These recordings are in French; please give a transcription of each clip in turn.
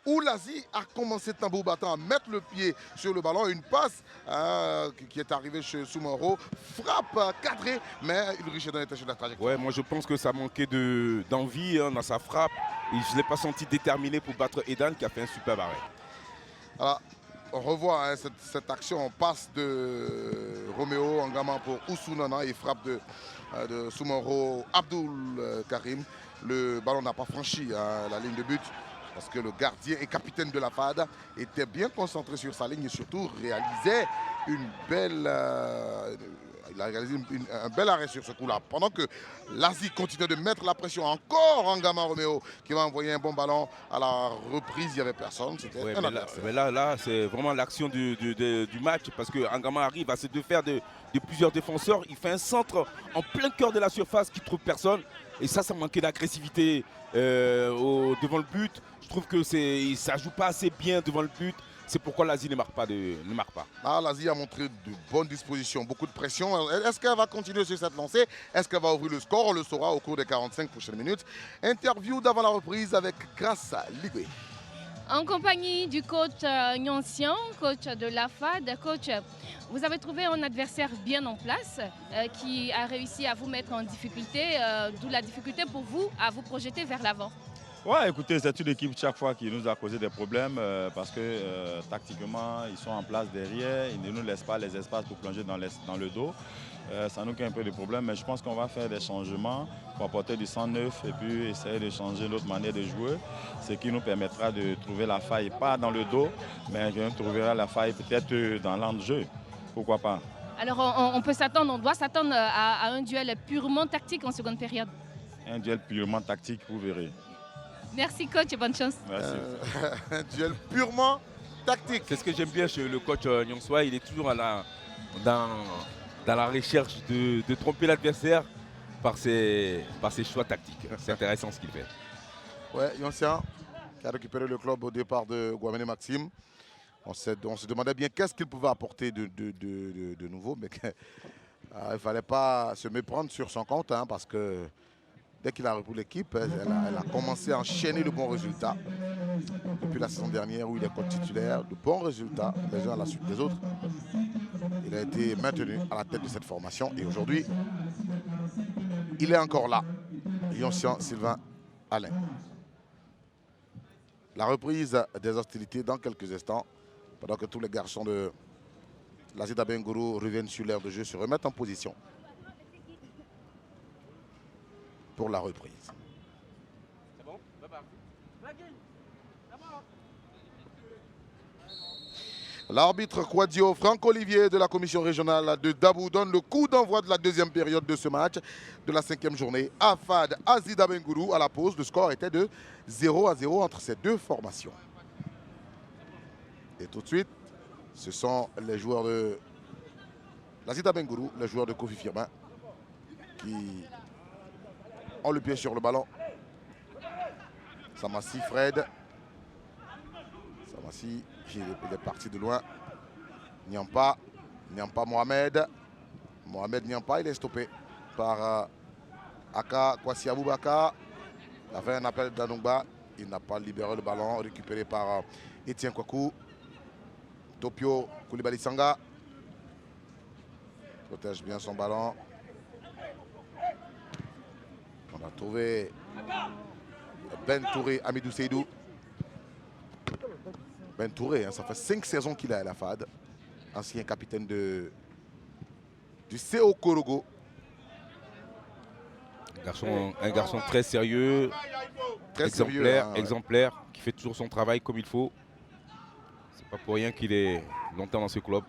où l'Asie a commencé tambour battant à mettre le pied sur le ballon. Une passe qui est arrivée chez Soumoro, frappe cadrée, mais Ulrich Eden était sur la trajectoire. Ouais, moi je pense que ça manquait d'envie dans sa frappe. Et je ne l'ai pas senti déterminé pour battre Edan qui a fait un super arrêt. Alors, on revoit cette action, on passe de Roméo en gamin pour Oussounana et frappe de Soumoro Abdul Karim. Le ballon n'a pas franchi la ligne de but parce que le gardien et capitaine de la FAD était bien concentré sur sa ligne et surtout réalisait une belle... il a réalisé un bel arrêt sur ce coup-là. Pendant que l'Asie continue de mettre la pression encore en gamin Roméo qui va envoyer un bon ballon à la reprise. Il n'y avait personne. C'était un adversaire. Mais là c'est vraiment l'action du match parce que Angama arrive à se défaire de plusieurs défenseurs. Il fait un centre en plein cœur de la surface qui ne trouve personne. Et ça manquait d'agressivité devant le but. Je trouve que ça ne joue pas assez bien devant le but. C'est pourquoi l'Asie ne marque pas. Ah, l'Asie a montré de bonnes dispositions, beaucoup de pression. Est-ce qu'elle va continuer sur cette lancée? Est-ce qu'elle va ouvrir le score? On le saura au cours des 45 prochaines minutes. Interview d'avant la reprise avec Grâce Ligwe. En compagnie du coach Nyoncian, coach de la FAD. Coach, vous avez trouvé un adversaire bien en place qui a réussi à vous mettre en difficulté, d'où la difficulté pour vous à vous projeter vers l'avant. Ouais, écoutez, c'est une équipe chaque fois qui nous a causé des problèmes parce que tactiquement, ils sont en place derrière, ils ne nous laissent pas les espaces pour plonger dans le dos. Ça nous crée un peu de problème, mais je pense qu'on va faire des changements pour apporter du sang neuf et puis essayer de changer notre manière de jouer, ce qui nous permettra de trouver la faille, pas dans le dos, mais on trouvera la faille peut-être dans l'enjeu. Pourquoi pas? Alors on peut s'attendre, on doit s'attendre à un duel purement tactique en seconde période. Un duel purement tactique, vous verrez. Merci coach et bonne chance. Merci. Un duel purement tactique. C'est ce que j'aime bien chez le coach Nyonsoi, il est toujours dans la recherche de tromper l'adversaire par ses choix tactiques. C'est intéressant ce qu'il fait. Ouais, Yoncien qui a récupéré le club au départ de Guamene Maxime. On se demandait bien qu'est-ce qu'il pouvait apporter de nouveau, mais il ne fallait pas se méprendre sur son compte parce que dès qu'il a repris l'équipe, elle a commencé à enchaîner de bons résultats. Depuis la saison dernière où il est coach titulaire, de bons résultats, les uns à la suite des autres. Il a été maintenu à la tête de cette formation et aujourd'hui, il est encore là. Yoncian Sylvain Alain. La reprise des hostilités dans quelques instants, pendant que tous les garçons de l'Azida Bengourou reviennent sur l'aire de jeu, se remettent en position pour la reprise. C'est bon? L'arbitre Quadio Franck-Olivier de la commission régionale de Dabou donne le coup d'envoi de la deuxième période de ce match de la 5e journée. Afad Azida Bengourou à la pause. Le score était de 0-0 entre ces deux formations. Et tout de suite, ce sont les joueurs de l'Azida Bengourou, les joueurs de Kofi Firmin, qui ont le pied sur le ballon. Samassi Fred. Samassi, il est parti de loin. Niampa Mohamed. Mohamed Niampa, il est stoppé par Aka Kwasi Aboubaka. Il a fait un appel d'Anongba. Il n'a pas libéré le ballon, récupéré par Etienne Kwaku. Topio Koulibaly Sanga. Protège bien son ballon. On a trouvé Ben Touré, Amidou Seydou. Ben Touré, ça fait 5 saisons qu'il est à la FAD. Ancien capitaine du CO Korogo. Un garçon très sérieux, Très exemplaire, sérieux, exemplaire, qui fait toujours son travail comme il faut. C'est pas pour rien qu'il est longtemps dans ce club.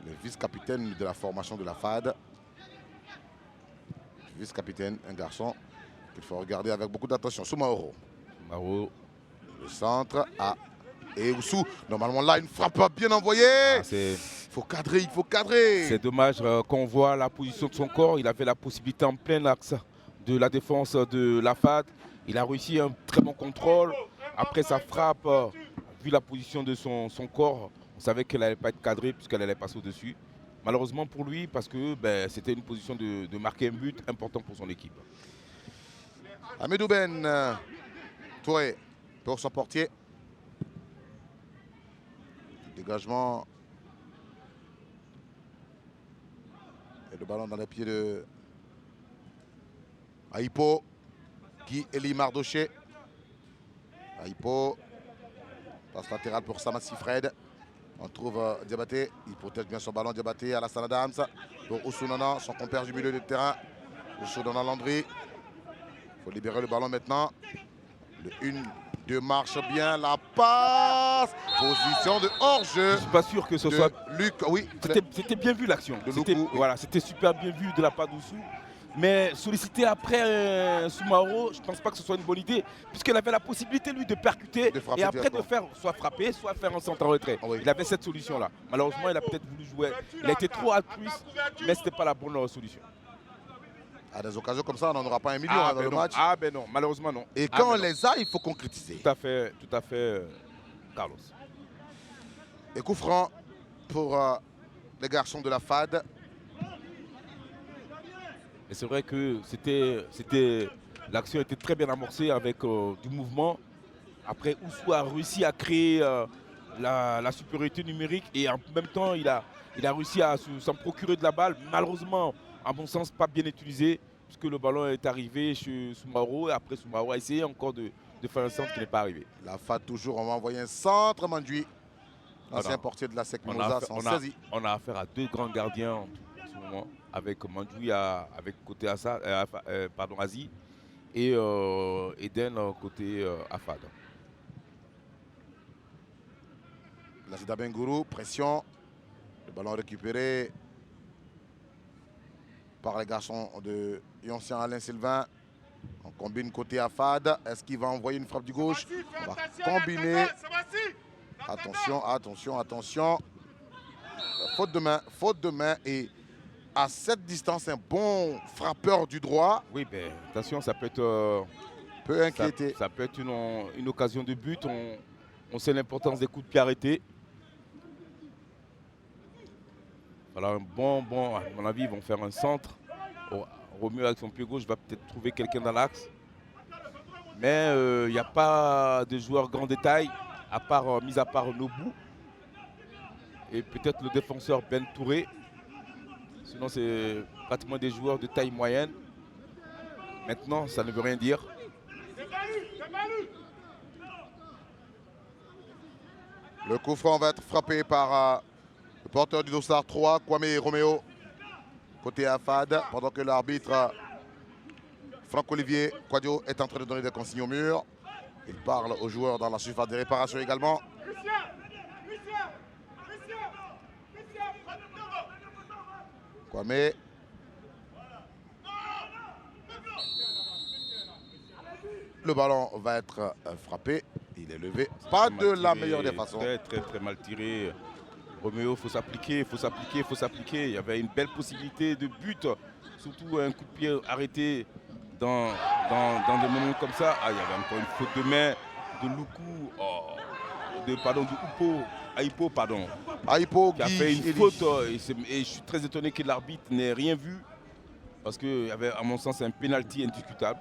Le vice-capitaine de la formation de la FAD. Vice-capitaine, un garçon qu'il faut regarder avec beaucoup d'attention. Soumaoro. Maro. Le centre à Oussou. Normalement là, une frappe bien envoyée. Il faut cadrer, C'est dommage qu'on voit la position de son corps. Il avait la possibilité en plein axe de la défense de la FAD. Il a réussi un très bon contrôle. Après sa frappe, vu la position de son corps, on savait qu'elle n'allait pas être cadrée puisqu'elle allait passer au-dessus. Malheureusement pour lui, parce que c'était une position de marquer un but important pour son équipe. Amidou Ben Touré pour son portier. Dégagement. Et le ballon dans les pieds de Aipo. Guy Eli Mardoché. Aipo. Passe latérale pour Samassi Fred. On trouve Diabaté. Il protège bien son ballon. Diabaté à Alassane Adams. Pour Oussounana, son compère du milieu de terrain. Oussounana Landry. Il faut libérer le ballon maintenant. Le 1-2 marche bien. La passe. Position de hors-jeu. Je ne suis pas sûr que ce soit. Luc, oui. C'était bien vu l'action. Oui. Voilà, c'était super bien vu de la part d'Oussou. Mais solliciter après Soumaoro, je ne pense pas que ce soit une bonne idée, puisqu'il avait la possibilité, lui, de percuter et après de faire soit frapper, soit faire un centre en retrait. Oui. Il avait cette solution-là. Malheureusement, il a peut-être voulu jouer. Il a été trop altruiste, mais ce n'était pas la bonne solution. À des occasions comme ça, on n'en aura pas 1 million dans le match. Ah ben non, malheureusement non. Et quand on les a, il faut concrétiser. Tout à fait, Carlos. Et coup franc pour les garçons de la FAD. Et c'est vrai que l'action était très bien amorcée avec du mouvement. Après, Oussou a réussi à créer la supériorité numérique et en même temps, il a réussi à s'en procurer de la balle. Malheureusement, à mon sens, pas bien utilisé, puisque le ballon est arrivé chez Soumaoro et après Soumaoro a essayé encore de faire un centre qui n'est pas arrivé. La FAD toujours, on va envoyer un centre, Mandui. L'ancien portier de la SEC Mimosa s'en saisit. On a affaire à 2 grands gardiens en ce moment, avec Mandui avec côté Azi et Eden côté Afad. Lazida Bengourou, pression. Le ballon récupéré par les garçons de Yoncien Alain Sylvain. On combine côté Afad. Est-ce qu'il va envoyer une frappe du gauche? On va combiner. Attention. Faute de main et à cette distance, un bon frappeur du droit. Oui, ben attention, ça peut être... peut inquiéter. Ça peut être une occasion de but. On sait l'importance des coups de pied arrêtés. Voilà, à mon avis, ils vont faire un centre. Roméo avec son pied gauche va peut-être trouver quelqu'un dans l'axe. Mais il n'y a pas de joueurs grand détail, mis à part Nobou. Et peut-être le défenseur Ben Touré. Sinon, c'est pratiquement des joueurs de taille moyenne. Maintenant, ça ne veut rien dire. Le coup franc va être frappé par le porteur du dossard 3, Kwame Roméo, côté Afad, pendant que l'arbitre Franck-Olivier Quadio est en train de donner des consignes au mur. Il parle aux joueurs dans la surface de réparation également. Kwame. Le ballon va être frappé. Il est levé. Pas de la meilleure des façons. Très mal tiré. Roméo, il faut s'appliquer. Il y avait une belle possibilité de but. Surtout un coup de pied arrêté dans des moments comme ça. Ah, il y avait encore une faute de main de Loukou. Aipo qui a fait une faute. Et je suis très étonné que l'arbitre n'ait rien vu. Parce qu'il y avait, à mon sens, un pénalty indiscutable.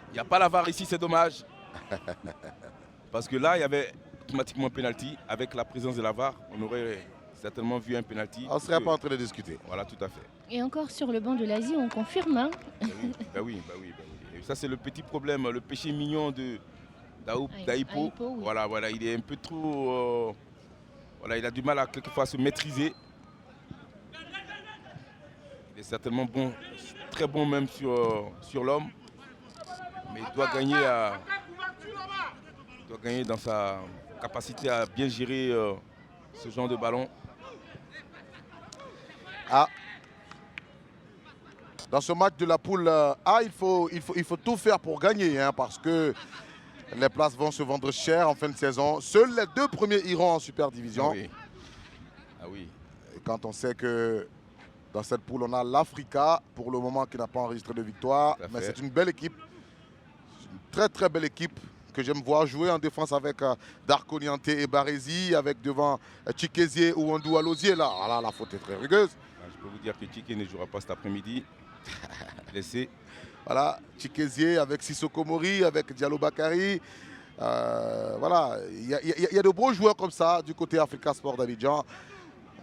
Il n'y a pas la VAR ici, c'est dommage. Parce que là, il y avait automatiquement un pénalty. Avec la présence de la VAR, on aurait certainement vu un pénalty. On ne serait pas en train de discuter. Voilà, tout à fait. Et encore sur le banc de l'Asie, on confirme. Hein. Ben oui. Et ça, c'est le petit problème, le péché mignon d'Aipo. Oui. Voilà, il est un peu trop... il a du mal à quelquefois se maîtriser. Il est certainement bon, très bon même sur l'homme. Mais il doit gagner dans sa capacité à bien gérer ce genre de ballon. Dans ce match de la poule A, il faut tout faire pour gagner, hein, parce que les places vont se vendre cher en fin de saison. Seuls les 2 premiers iront en Super Division. Ah oui. Et quand on sait que dans cette poule, on a l'Africa, pour le moment, qui n'a pas enregistré de victoire. Mais c'est une belle équipe. Une très belle équipe que j'aime voir jouer en défense avec Darko Nianté et Barési, avec devant Chikézié ou Ondou Alosier. Là, la faute est très rugueuse. Je peux vous dire que Chiké ne jouera pas cet après-midi. Blessé. Voilà, Chikézié avec Sissoko Mori, avec Diallo Bakary. voilà, il y a de beaux joueurs comme ça du côté Africa Sport d'Abidjan.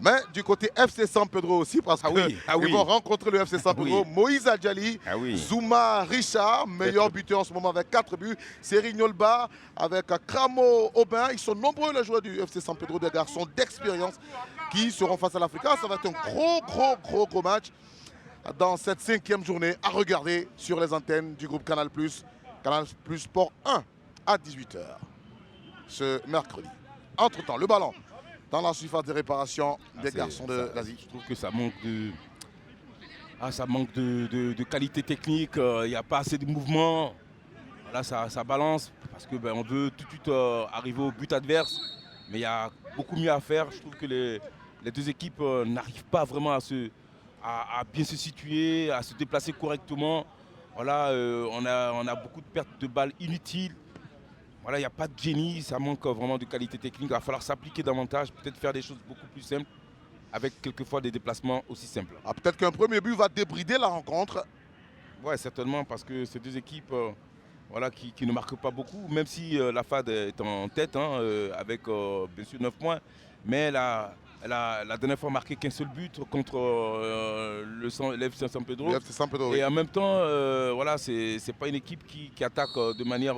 Mais du côté FC San Pedro aussi, parce qu'ils vont rencontrer le FC San Pedro. Moïse Adjali, Zouma Richard, meilleur buteur en ce moment avec 4 buts. Serignolba avec Kramo Aubin. Ils sont nombreux les joueurs du FC San Pedro, des garçons d'expérience qui seront face à l'Africa. Ça va être un gros match dans cette 5e journée à regarder sur les antennes du groupe Canal+, Canal+ Sport 1 à 18 h ce mercredi. Entre-temps, le ballon dans la surface de réparation des garçons de l'Asie. Je trouve que ça manque de qualité technique. Il n'y a pas assez de mouvement. Là, ça balance parce que on veut tout de suite arriver au but adverse. Mais il y a beaucoup mieux à faire. Je trouve que les deux équipes n'arrivent pas vraiment à bien se situer, à se déplacer correctement. Voilà, on a beaucoup de pertes de balles inutiles. Voilà, il n'y a pas de génie, ça manque vraiment de qualité technique. Il va falloir s'appliquer davantage, peut-être faire des choses beaucoup plus simples, avec quelquefois des déplacements aussi simples. Peut-être qu'un premier but va débrider la rencontre. Oui, certainement, parce que ces deux équipes qui ne marquent pas beaucoup, même si la FAD est en tête, avec bien sûr 9 points. Mais elle a dernière fois marqué qu'un seul but contre l'FC San Pedro. Et en même temps, c'est pas une équipe qui attaque de manière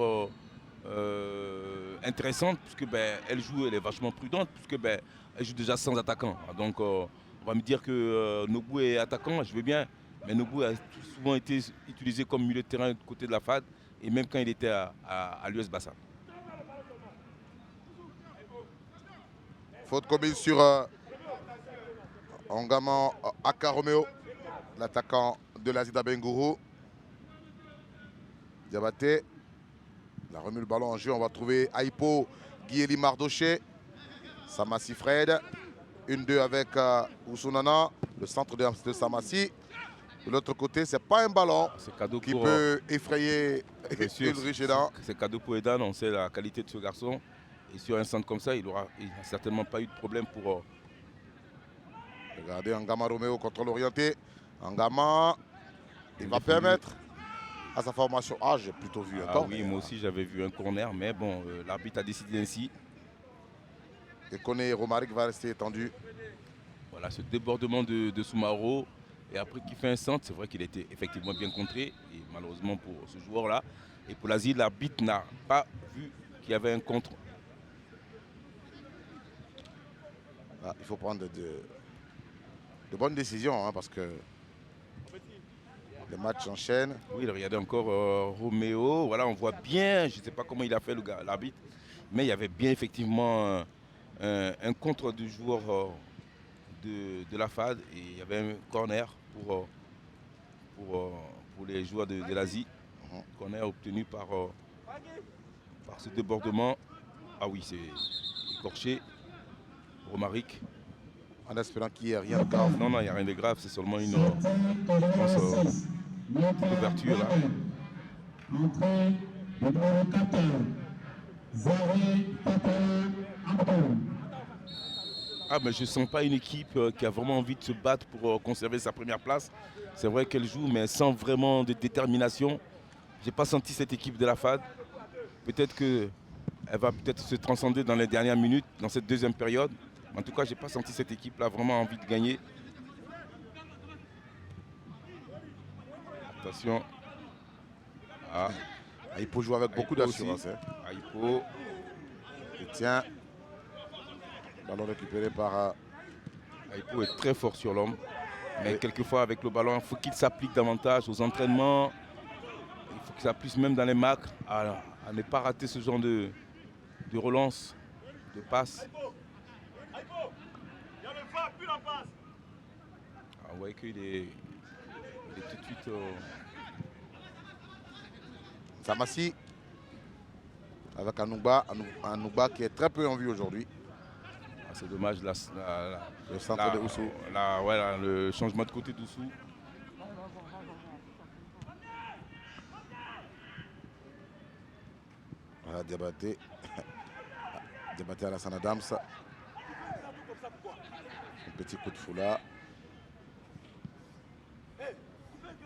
intéressante, puisque elle est vachement prudente, puisque elle joue déjà sans attaquant. Donc on va me dire que Nobu est attaquant, je veux bien, mais Nobu a souvent été utilisé comme milieu de terrain du côté de la FAD, et même quand il était à l'US Bassa. Faute commise sur Angaman Aka Romeo, l'attaquant de l'Azida Bengourou. Diabaté. Il a remis le ballon en jeu. On va trouver Aipo, Guieli Mardoché, Samassi Fred. 1-2 avec Oussounana, le centre de Samassi. De l'autre côté, ce n'est pas un ballon qui peut effrayer Ulrich Edan. C'est cadeau pour Edan, on sait la qualité de ce garçon. Et sur un centre comme ça, il n'a certainement pas eu de problème pour... Regardez Angama Romeo, contrôle orienté. Angama, il va permettre à sa formation. J'ai plutôt vu un corner. Oui, moi aussi j'avais vu un corner, mais bon, l'arbitre a décidé ainsi. Et Koné Romaric va rester étendu. Voilà, ce débordement de Soumaro. Et après qu'il fait un centre, c'est vrai qu'il était effectivement bien contré. Et malheureusement pour ce joueur-là. Et pour l'Asie, l'arbitre n'a pas vu qu'il y avait un contre. Il faut prendre de bonnes décisions, parce que le match s'enchaîne. Oui, regardez encore Roméo. Voilà, on voit bien, je ne sais pas comment il a fait l'arbitre, mais il y avait bien effectivement un contre du joueur de la FAD, et il y avait un corner pour les joueurs de l'Asie. Corner obtenu par ce débordement. Ah oui, c'est écorché. Romaric. En espérant qu'il n'y ait rien de grave. Non, il n'y a rien de grave, c'est seulement une ouverture là. Mais je ne sens pas une équipe qui a vraiment envie de se battre pour conserver sa première place. C'est vrai qu'elle joue, mais sans vraiment de détermination. Je n'ai pas senti cette équipe de la FAD. Peut-être qu'elle va se transcender dans les dernières minutes, dans cette deuxième période. En tout cas, je n'ai pas senti cette équipe-là vraiment envie de gagner. Attention. Aipo joue avec beaucoup d'assurance. Aipo. Et tiens. Ballon récupéré par... Aipo est très fort sur l'homme. Mais quelquefois, avec le ballon, il faut qu'il s'applique davantage aux entraînements. Il faut qu'il s'applique même dans les marques à ne pas rater ce genre de relance, de passe. On voit qu'il est tout de suite... Samassi avec Anouba qui est très peu en vue aujourd'hui. C'est dommage, le centre de Oussou. Le changement de côté d'Oussou. Voilà, Diabaté. Diabaté à la Alassane Adams. Un petit coup de foulard.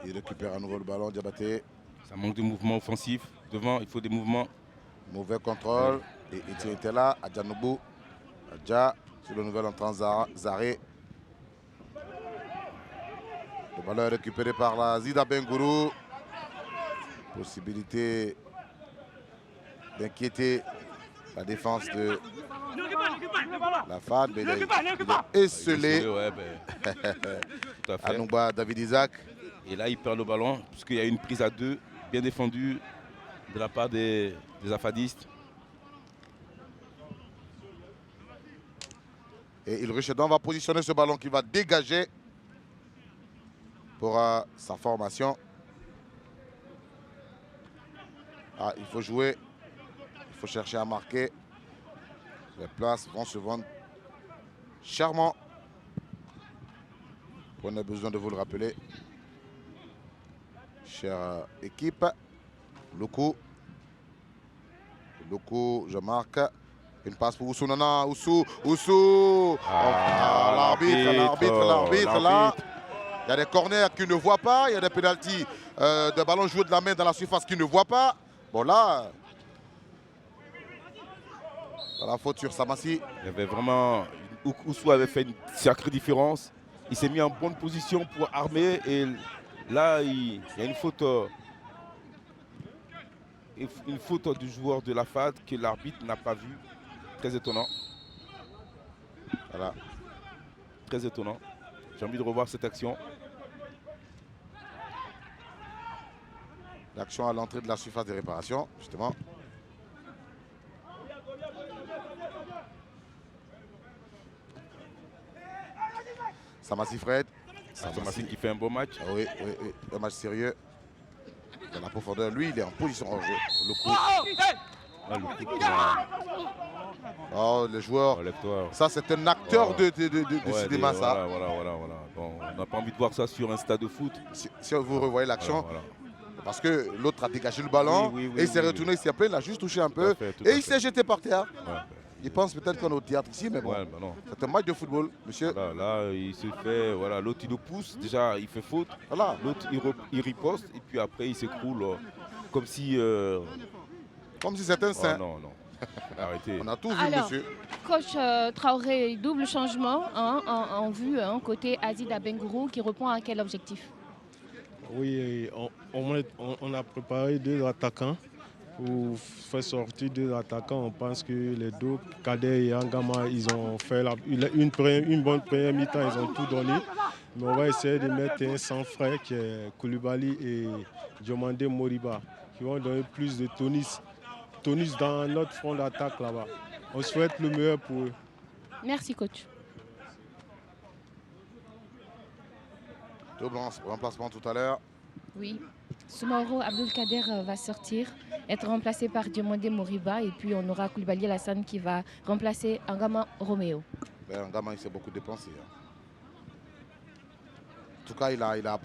Il récupère à nouveau le ballon, Diabaté. Ça manque de mouvement offensif. Devant, il faut des mouvements. Mauvais contrôle. Et Etienne était là, Adjanoubou, Adja, sur le nouvel entrant Zaré. Le ballon est récupéré par la Zida Bengourou. Possibilité d'inquiéter la défense de la FAD, mais il est esselé. Ouais, tout à fait. Anouba David Isaac. Et là, il perd le ballon, puisqu'il y a une prise à 2, bien défendue de la part des afadistes. Et Ilruchedan va positionner ce ballon qui va dégager pour sa formation. Ah, il faut jouer, il faut chercher à marquer. Les places vont se vendre charmant. On a besoin de vous le rappeler. Chère équipe, Loko, je marque. Une passe pour Oussou Nana, Oussou. L'arbitre là. Il y a des corners qu'il ne voit pas, il y a des pénaltys, des ballons joués de la main dans la surface qu'il ne voit pas. Bon là, la faute sur Samassi. Il y avait vraiment, Oussou avait fait une sacrée différence. Il s'est mis en bonne position pour armer et là il y a une faute du joueur de la FAD que l'arbitre n'a pas vu. Très étonnant. Voilà. Très étonnant. J'ai envie de revoir cette action. L'action à l'entrée de la surface de réparation, justement. Samassi Fred. Samassi qui fait un bon match. Ah oui, un match sérieux. Dans la profondeur, lui, il est en position hors jeu. Le coup. Oh, le joueur. Ça, c'est un acteur de cinéma, ça. Voilà. Bon, on n'a pas envie de voir ça sur un stade de foot. Si vous revoyez l'action, parce que l'autre a dégagé le ballon et il s'est retourné, il s'est appelé, il a juste touché un peu et il s'est jeté par terre. Il pense peut-être qu'on est au théâtre ici, mais bon, c'est un match de football, monsieur. Là, il se fait, l'autre il le pousse, déjà il fait faute, l'autre il riposte et puis après il s'écroule comme si... Comme si c'était un saint. Non. Arrêtez. On a tout vu, Alors, monsieur. Coach Traoré, double changement en vue, côté Azida Bengourou qui répond à quel objectif? Oui, on a préparé 2 attaquants. Pour faire sortir 2 attaquants, on pense que les deux, Kader et Angama, ils ont fait une bonne première mi-temps, ils ont tout donné. Mais on va essayer de mettre un sans frais qui est Koulibaly et Diomandé Moriba, qui vont donner plus de tonus dans notre front d'attaque là-bas. On souhaite le meilleur pour eux. Merci, coach. Double remplacement tout à l'heure. Oui. Soumaoro Abdulkader va sortir, être remplacé par Diomandé Moriba et puis on aura Koulibaly Alassane qui va remplacer Angama Roméo. Angama, il s'est beaucoup dépensé. En tout cas, il a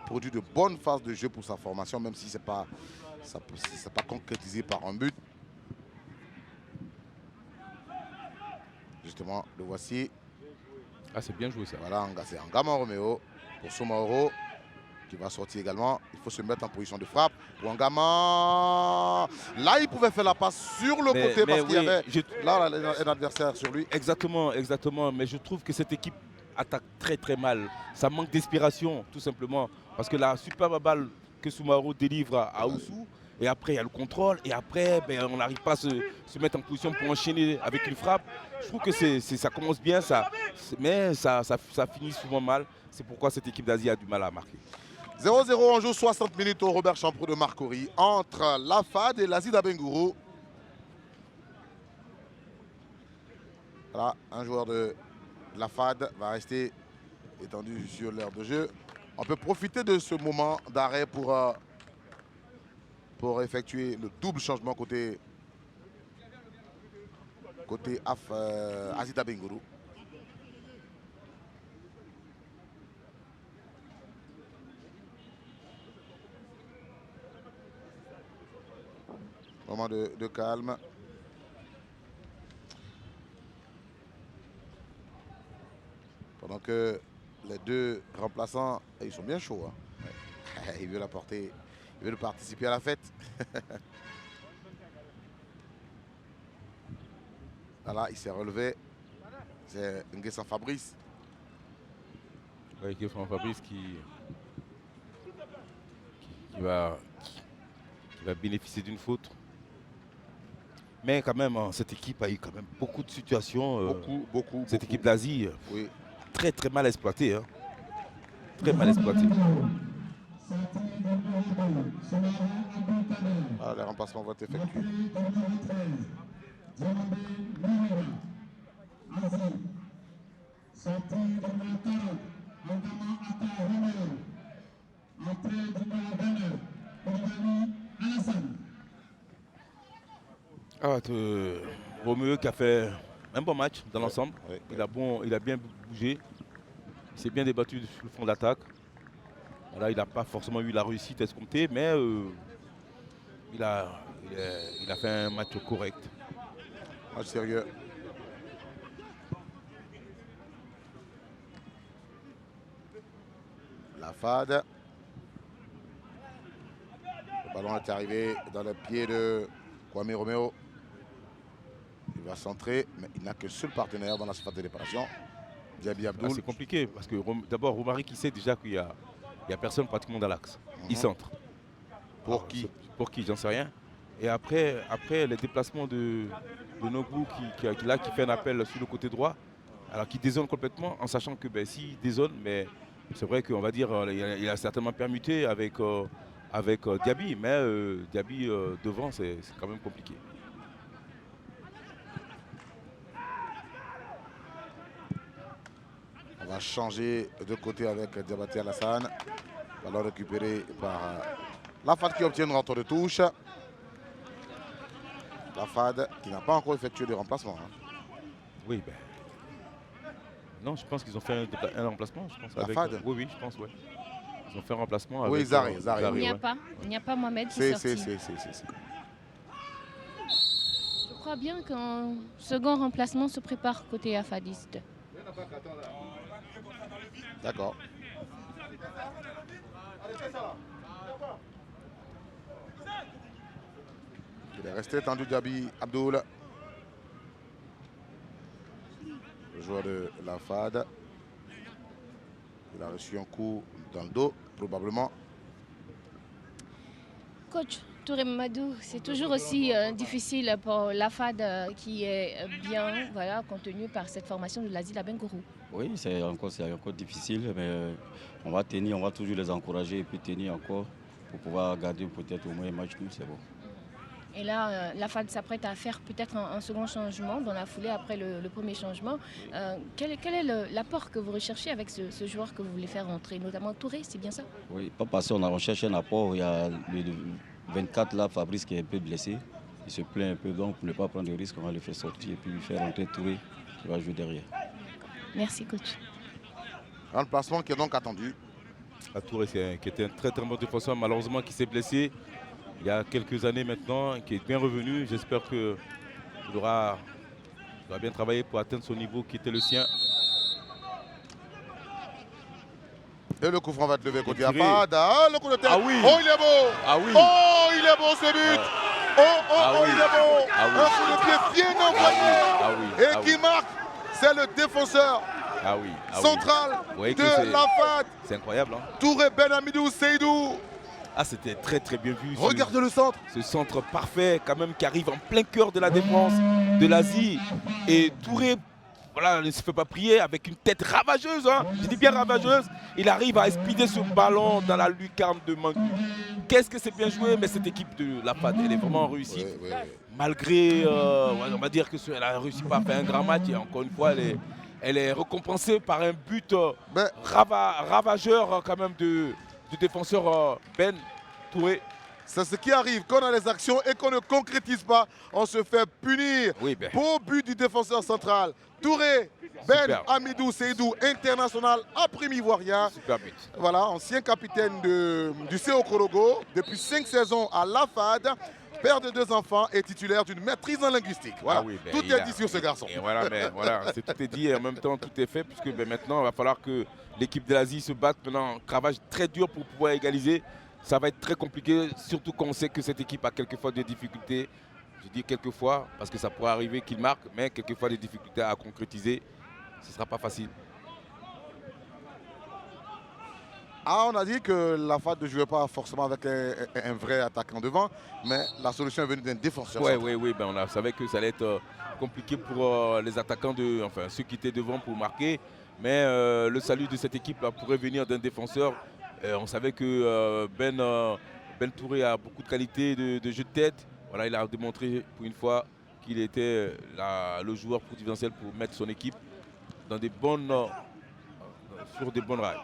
produit de bonnes phases de jeu pour sa formation, même si ce n'est pas concrétisé par un but. Justement, le voici. Ah, c'est bien joué ça. Voilà, c'est Angama Roméo pour Soumaoro qui va sortir également. Il faut se mettre en position de frappe pour Angama. Là, il pouvait faire la passe sur le côté parce qu'il y avait là un adversaire sur lui. Exactement. Mais je trouve que cette équipe attaque très mal. Ça manque d'inspiration, tout simplement. Parce que la superbe balle que Soumaoro délivre à Oussou, et après il y a le contrôle, et après on n'arrive pas à se mettre en position pour enchaîner avec une frappe. Je trouve que ça commence bien, mais ça finit souvent mal. C'est pourquoi cette équipe d'Asie a du mal à marquer. 0-0, on joue 60 minutes au Robert Champrou de Marcory entre la FAD et l'Azida Bengourou. Voilà, un joueur de la FAD va rester étendu sur l'aire de jeu. On peut profiter de ce moment d'arrêt pour effectuer le double changement côté Azida Bengourou. Moment de calme. Pendant que les 2 remplaçants, ils sont bien chauds. Ils veulent participer à la fête. Voilà, il s'est relevé. C'est Nguessan Fabrice. Ouais, Fabrice qui va bénéficier d'une faute. Mais quand même, hein, cette équipe a eu quand même beaucoup de situations. Beaucoup. Cette équipe d'Asie, Oui. très très mal exploitée. Hein. Très mal exploitée. Ah, les remplacements vont être effectués. Roméo qui a fait un bon match dans l'ensemble. Ouais. Il a bien bougé. Il s'est bien débattu sur le fond d'attaque. Voilà, il n'a pas forcément eu la réussite escomptée, mais il a fait un match correct. Match sérieux. La FAD. Le ballon est arrivé dans le pied de Kwame Roméo. Il va centrer, mais il n'a que seul partenaire dans la surface de réparation. Diaby Abdoul. C'est compliqué parce que d'abord Romaric il sait déjà qu'il n'y a personne pratiquement dans l'axe. Il centre. Pour qui? Pour qui, j'en sais rien. Et après les déplacements de Nobu qui fait un appel sur le côté droit, alors qui dézone complètement en sachant que s'il dézone, mais c'est vrai qu'on va dire il a certainement permuté avec Diaby, mais Diaby devant c'est quand même compliqué. On va changer de côté avec Diabaté Alassane. Ballon récupéré par la FAD qui obtient une rentre de touche. La FAD qui n'a pas encore effectué de remplacement. Oui, non, je pense qu'ils ont fait un remplacement. Je pense, La FAD oui, je pense, ouais. Ils ont fait un remplacement avec... Oui, Zari. Il n'y a pas Mohamed qui est sorti. Si. Je crois bien qu'un second remplacement se prépare côté afadiste. D'accord. Il est resté tendu Diaby Abdoul. Le joueur de la FAD. Il a reçu un coup dans le dos, probablement. Coach Touré Mamadou, c'est toujours aussi difficile pour la FAD qui est bien contenue par cette formation de l'Asie Bengourou. Oui, c'est encore difficile, mais on va tenir, on va toujours les encourager et puis tenir encore pour pouvoir garder peut-être au moins un match nul, c'est bon. Et là, la FAD s'apprête à faire peut-être un second changement dans la foulée après le premier changement. Quel est l'apport que vous recherchez avec ce joueur que vous voulez faire rentrer, notamment Touré, c'est bien ça? Oui, pas passé, on recherche un apport. Il y a le 24 là, Fabrice qui est un peu blessé. Il se plaint un peu, donc pour ne pas prendre de risque, on va le faire sortir et puis lui faire rentrer Touré qui va jouer derrière. Merci coach. Un placement qui est donc attendu. Touré qui était un très très bon défenseur, malheureusement qui s'est blessé il y a quelques années maintenant, qui est bien revenu. J'espère qu'il aura bien travaillé pour atteindre son niveau qui était le sien. Et le coup franc va être levé côté Afad. Le coup de tête. Ah oui. Oh, il est beau. Ah oui. Oh, il est beau ce but. Ouais. Il est beau. Ah oui. Un coup de pied bien envoyé. Ah oui. Et qui marque, c'est le défenseur central de la FAD. C'est incroyable. Hein. Touré Ben Hamidou Seydou. Ah, c'était très très bien vu. Regarde le centre. Ce centre parfait quand même qui arrive en plein cœur de la défense de l'Asie. Et Touré, voilà, ne se fait pas prier avec une tête ravageuse. Hein. Je dis bien ravageuse. Il arrive à speeder ce ballon dans la lucarne de Mangu. Qu'est-ce que c'est bien joué, mais cette équipe de la FAD, elle est vraiment réussie. Oui. Malgré, on va dire qu'elle a réussi pas à faire un grand match. Et encore une fois, elle est récompensée par un but ravageur quand même du défenseur Ben Touré. C'est ce qui arrive quand on a les actions et qu'on ne concrétise pas, on se fait punir. Oui, Beau but du défenseur central. Touré, Ben Hamidou Seydou, international après-ivoirien. Super but. Voilà, ancien capitaine du CO Korogo, depuis 5 saisons à la FAD, père de 2 enfants et titulaire d'une maîtrise en linguistique. Voilà, tout est dit sur ce garçon. Et voilà, tout est dit et en même temps tout est fait puisque maintenant il va falloir que l'équipe de l'Asie se batte maintenant, travaille très dur pour pouvoir égaliser. Ça va être très compliqué, surtout quand on sait que cette équipe a quelquefois des difficultés Je dis quelquefois, parce que ça pourrait arriver qu'il marque, mais quelquefois des difficultés à concrétiser, ce ne sera pas facile. Ah, on a dit que la FAD ne jouait pas forcément avec un vrai attaquant devant, mais la solution est venue d'un défenseur. Oui, ben on savait que ça allait être compliqué pour les attaquants, enfin ceux qui étaient devant pour marquer. Mais le salut de cette équipe là, pourrait venir d'un défenseur. On savait que Ben Touré a beaucoup de qualité de jeu de tête. Voilà, il a démontré pour une fois qu'il était le joueur providentiel pour mettre son équipe dans sur des bonnes rails.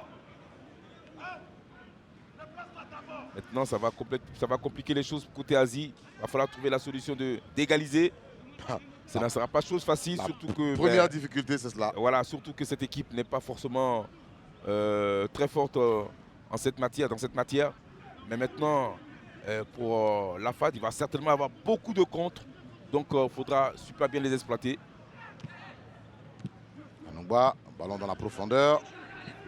Maintenant, ça va compliquer les choses côté Asie. Il va falloir trouver la solution d'égaliser. Ça ne sera pas chose facile, surtout que... Première difficulté, c'est cela. Voilà, surtout que cette équipe n'est pas forcément très forte dans cette matière. Mais maintenant, pour la FAD, il va certainement avoir beaucoup de contres. Donc, il faudra super bien les exploiter. Anouba, ballon dans la profondeur.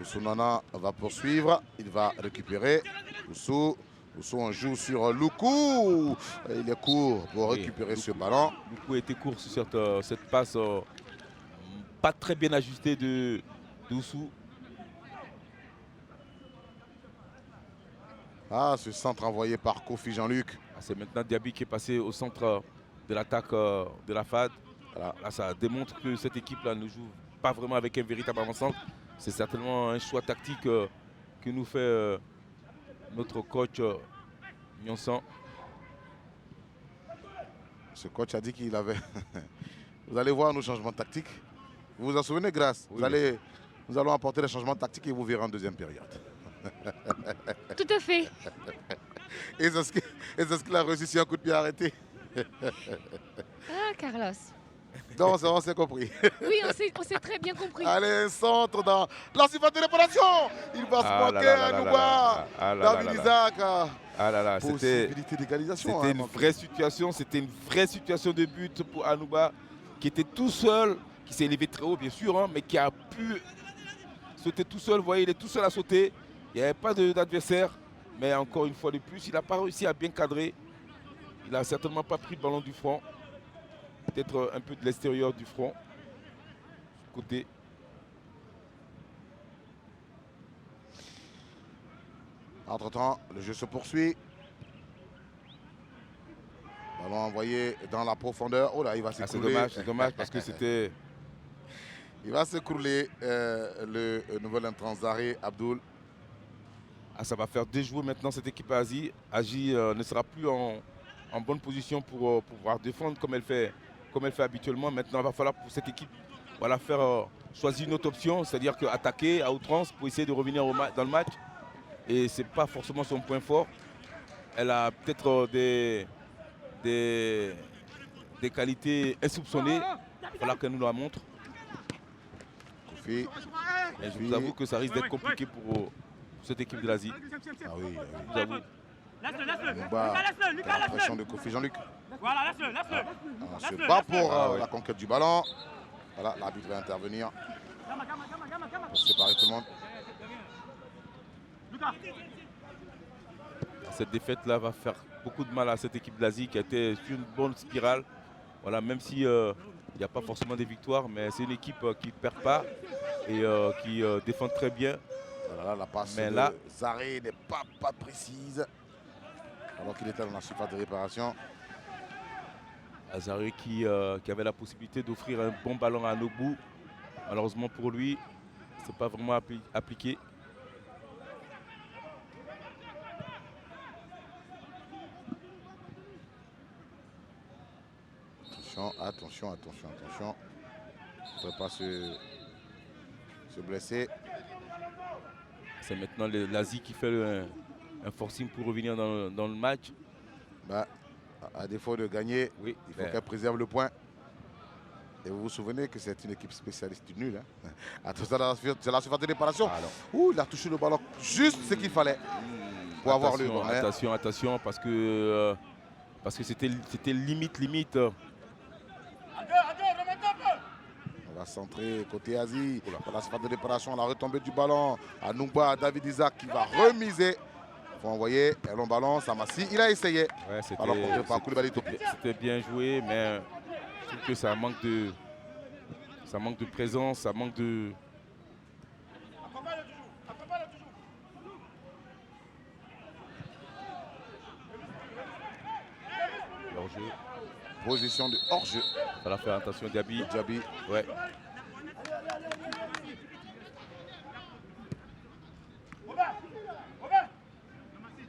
Oussou Nana va poursuivre. Il va récupérer. Oussou, on joue sur Loukou. Il est court pour récupérer ce ballon. Loukou était court sur cette passe pas très bien ajustée de Oussou. Ah, ce centre envoyé par Kofi Jean-Luc. C'est maintenant Diaby qui est passé au centre de l'attaque de la FAD. Voilà, là, ça démontre que cette équipe-là ne joue pas vraiment avec un véritable avant-centre. C'est certainement un choix tactique que nous fait notre coach Nyonsan. Ce coach a dit qu'il avait... Vous allez voir nos changements tactiques. Vous vous en souvenez, Grâce? Oui. Nous allons apporter les changements tactiques et vous verrez en deuxième période. Tout à fait. Et est-ce qu'il a réussi sur un coup de pied arrêté? Ah, Carlos. Non, on s'est compris. Oui, on s'est très bien compris. Allez, centre dans la surface de réparation. Il va se manquer à Nouba. David Isaac. Possibilité d'égalisation. C'était une vraie situation. C'était une vraie situation de but pour Anouba, qui était tout seul, qui s'est élevé très haut bien sûr, hein, mais qui a pu sauter tout seul. Vous voyez, il est tout seul à sauter. Il n'y avait pas d'adversaire. Mais encore une fois de plus, il n'a pas réussi à bien cadrer. Il n'a certainement pas pris le ballon du front. Peut-être un peu de l'extérieur du front. Côté. Entre-temps, le jeu se poursuit. Ballon envoyé dans la profondeur. Oh là, il va s'écrouler. C'est dommage parce que c'était... Il va s'écrouler, le nouvel entrant Zahri Abdoul. Ah, ça va faire déjouer maintenant cette équipe Asie. Asie ne sera plus en bonne position pour pouvoir défendre comme elle fait habituellement. Maintenant, il va falloir pour cette équipe faire choisir une autre option, c'est-à-dire attaquer à outrance pour essayer de revenir dans le match. Et ce n'est pas forcément son point fort. Elle a peut-être des qualités insoupçonnées. Il va falloir qu'elle nous la montre. Kofi. Et je vous avoue que ça risque d'être compliqué pour cette équipe de l'Asie. Ah oui, Je vous avoue. Laisse-le, la pression de Kofi Jean-Luc. Voilà, laisse-le. On se bat pour la conquête du ballon. Voilà, l'arbitre va intervenir pour séparer tout le monde. Cette défaite-là va faire beaucoup de mal à cette équipe de l'Asie qui a été sur une bonne spirale. Voilà, même si il n'y a pas forcément des victoires, mais c'est une équipe qui ne perd pas et qui défend très bien. Voilà, la passe mais de là, Zahri n'est pas précise. Alors qu'il était dans la surface de réparation. Zahri qui avait la possibilité d'offrir un bon ballon à Nobu. Malheureusement pour lui, ce n'est pas vraiment appliqué. Attention. Il ne faudrait pas se blesser. C'est maintenant l'Asie qui fait un forcing pour revenir dans le match. Bah, à défaut de gagner, oui, il faut qu'elle préserve le point. Et vous vous souvenez que c'est une équipe spécialiste du nul. Hein. Attention, c'est la surface de réparation. Il a touché le ballon juste ce qu'il fallait pour avoir le ballon. Attention, parce que c'était limite. On va centrer côté Asie. Pour la surface de réparation, la retombée du ballon. Anouba, David Isaac qui va remiser faut envoyer un long ballon. Samassi, il a essayé. Ouais, Alors contré par Koulibaly Topi. c'était bien joué, mais je trouve que ça manque de présence, ça manque de... Hors-jeu. Position de hors-jeu. Il va faire attention, Diaby. Diaby. Ouais.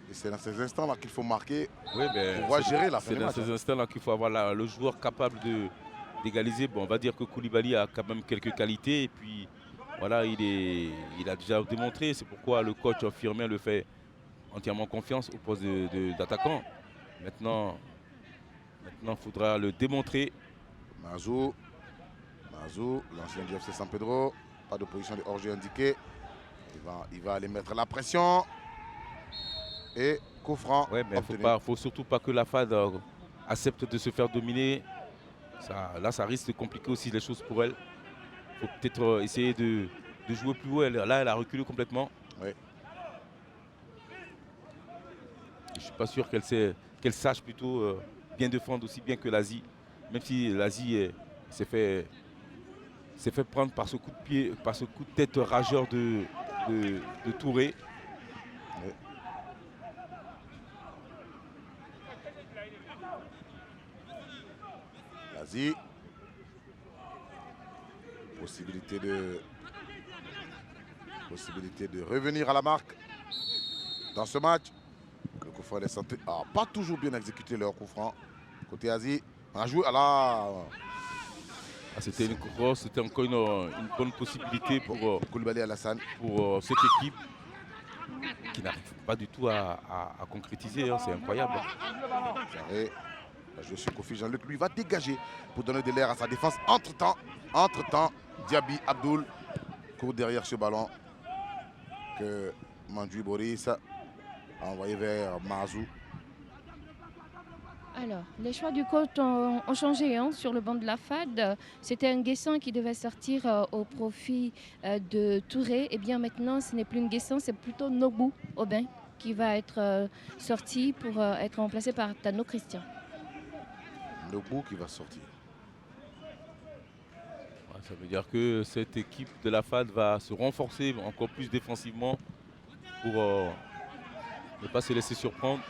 Et c'est dans ces instants-là qu'il faut marquer Oui, mais pour pouvoir gérer la fin c'est de dans match. ces instants-là qu'il faut avoir le joueur capable d'égaliser. Bon, on va dire que Koulibaly a quand même quelques qualités. Et puis, voilà, il a déjà démontré. C'est pourquoi le coach Firmin le fait entièrement confiance au poste d'attaquant. Maintenant, il faudra le démontrer. Mazou, l'ancien du FC San Pedro. Pas de position de hors-jeu indiquée. Il va aller mettre la pression. Et coup franc. Ouais, mais il ne faut surtout pas que la FAD accepte de se faire dominer. Là, ça risque de compliquer aussi les choses pour elle. Il faut peut-être essayer de jouer plus haut. Là, elle a reculé complètement. Oui. Je ne suis pas sûr qu'elle sache plutôt bien défendre aussi bien que l'Asie. Même si l'Asie s'est fait prendre par ce coup de pied, par ce coup de tête rageur de Touré. Oui. L'Asie. Possibilité de revenir à la marque dans ce match. Le coup franc est santé. Pas toujours bien exécuté leur coup franc. Côté Asie, on a joué à la... C'était encore une bonne possibilité pour Koulibaly Alassane. Pour cette équipe qui n'arrive pas du tout à concrétiser. Hein, c'est incroyable. Jarret va jouer sur Kofi Jean-Luc. Lui va dégager pour donner de l'air à sa défense. Entre-temps, Diaby Abdoul court derrière ce ballon que Mandjui Boris a envoyé vers Mazou. Alors, les choix du coach ont changé sur le banc de la FAD. C'était un Nguessan qui devait sortir au profit de Touré. Et bien maintenant, ce n'est plus Nguessan, c'est plutôt Nobu Aubin qui va être sorti pour être remplacé par Tano Christian. Nobu qui va sortir. Ouais, ça veut dire que cette équipe de la FAD va se renforcer encore plus défensivement pour ne pas se laisser surprendre.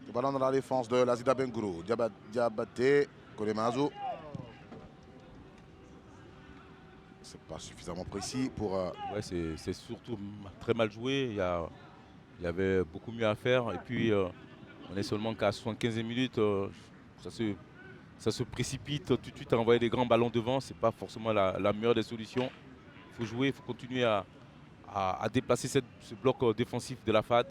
Le ballon dans la défense de Lazida Bengourou. Diabaté, Kolemazou. C'est pas suffisamment précis pour... Ouais, c'est surtout très mal joué. Il y avait beaucoup mieux à faire. Et puis, on est seulement qu'à 75 minutes. Ça se précipite tout de suite à envoyer des grands ballons devant. Ce n'est pas forcément la meilleure des solutions. Il faut jouer, il faut continuer à déplacer ce bloc défensif de la FAD.